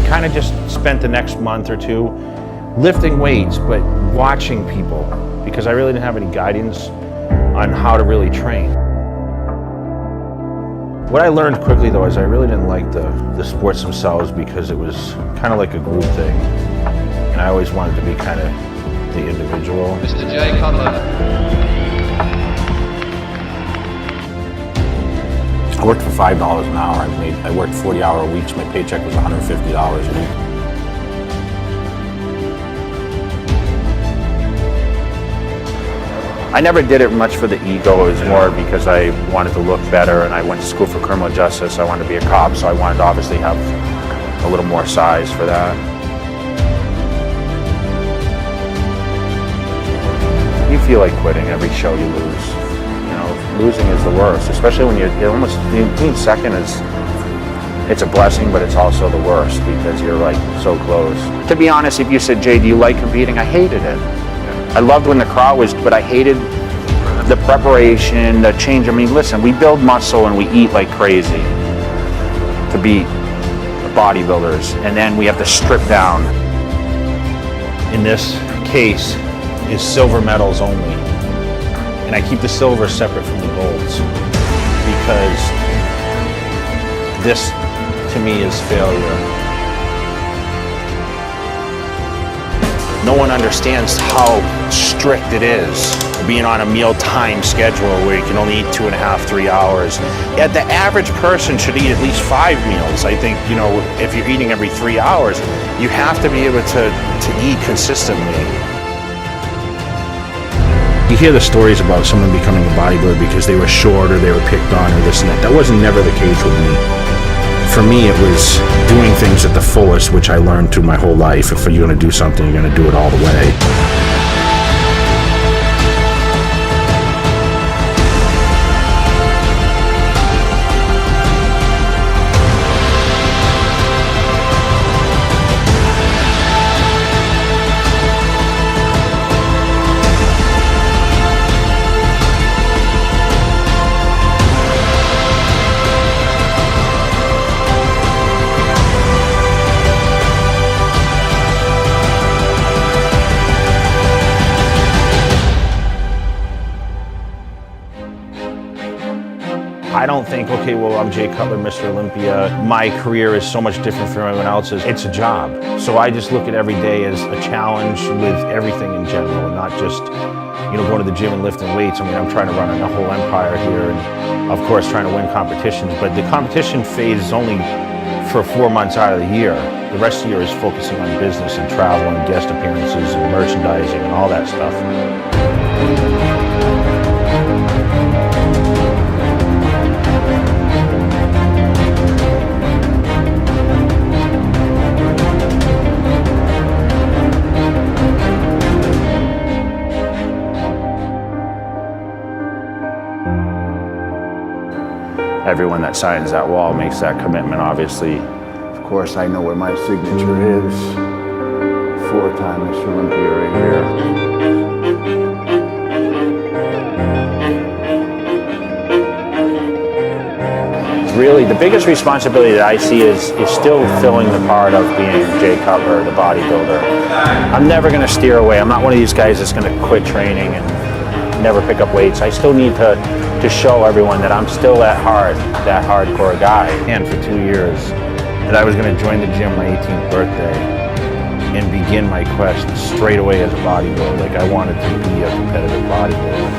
kind of just spent the next month or two lifting weights, but watching people, because I really didn't have any guidance on how to really train. What I learned quickly though is I really didn't like the sports themselves, because it was kind of like a group thing. And I always wanted to be kind of the individual. Mr. JAY CUTLER. I worked for $5 an hour. I worked 40-hour weeks. My paycheck was $150 a week. I never did it much for the ego. It was more because I wanted to look better, and I went to school for criminal justice. I wanted to be a cop, so I wanted to obviously have a little more size for that. You feel like quitting every show you lose. You know, losing is the worst, especially when you being second it's a blessing, but it's also the worst because you're like so close. To be honest, if you said, Jay, do you like competing? I hated it. I loved when the crowd was, but I hated the preparation, the change. I mean, listen, we build muscle and we eat like crazy to be bodybuilders, and then we have to strip down. In this case is silver medals only, and I keep the silver separate from the golds because this to me is failure. No one understands how strict it is being on a mealtime schedule where you can only eat 2.5, 3 hours. Yet the average person should eat at least 5 meals. I think, you know, if you're eating every 3 hours, you have to be able to eat consistently. You hear the stories about someone becoming a bodybuilder because they were short or they were picked on or this and that. That wasn't never the case with me. For me, it was doing things at the fullest, which I learned through my whole life. If you're going to do something, you're going to do it all the way. I don't think, okay, well, I'm Jay Cutler, Mr. Olympia. My career is so much different from everyone else's. It's a job. So I just look at every day as a challenge with everything in general, not just, you know, going to the gym and lifting weights. I mean, I'm trying to run a whole empire here, and of course, trying to win competitions. But the competition phase is only for 4 months out of the year. The rest of the year is focusing on business and travel and guest appearances and merchandising and all that stuff. Everyone that signs that wall makes that commitment, obviously. Of course, I know where my signature is. 4-time Mr. Olympia right here. Really, the biggest responsibility that I see is still filling the part of being Jay Cutler, the bodybuilder. I'm never going to steer away. I'm not one of these guys that's going to quit training and never pick up weights. I still need to show everyone that I'm still at heart, that hardcore guy. And for 2 years, that I was going to join the gym my 18th birthday and begin my quest straight away as a bodybuilder. Like, I wanted to be a competitive bodybuilder.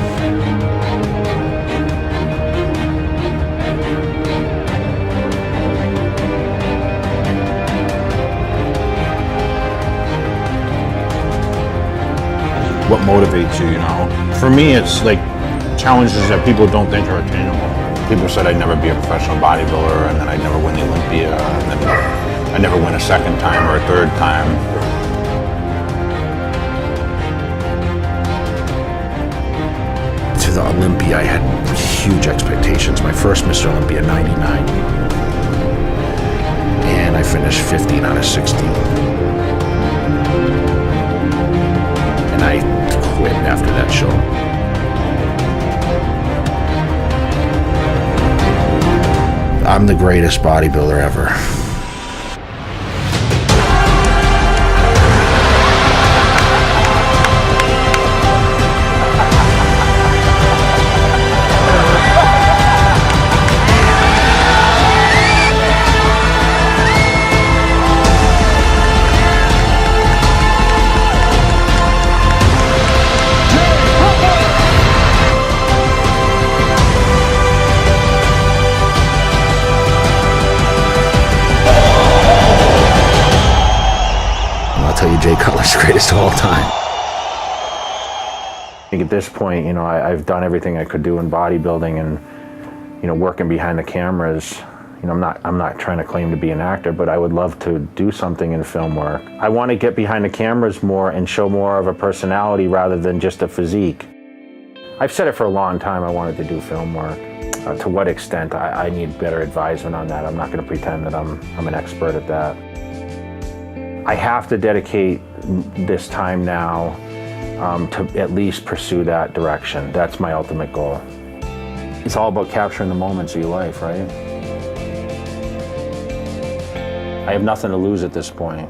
What motivates you, you know? For me, it's like challenges that people don't think are attainable. People said I'd never be a professional bodybuilder, and then I'd never win the Olympia, and then I'd never win a second time or a third time. To the Olympia, I had huge expectations. My first Mr. Olympia, 99. And I finished 15 out of 16. And I quit after that show. I'm the greatest bodybuilder ever. Jay Cutler's the greatest of all time. I think at this point, you know, I've done everything I could do in bodybuilding, and, you know, working behind the cameras. You know, I'm not trying to claim to be an actor, but I would love to do something in film work. I want to get behind the cameras more and show more of a personality rather than just a physique. I've said it for a long time, I wanted to do film work. To what extent, I need better advisement on that. I'm not going to pretend that I'm an expert at that. I have to dedicate this time now to at least pursue that direction. That's my ultimate goal. It's all about capturing the moments of your life, right? I have nothing to lose at this point.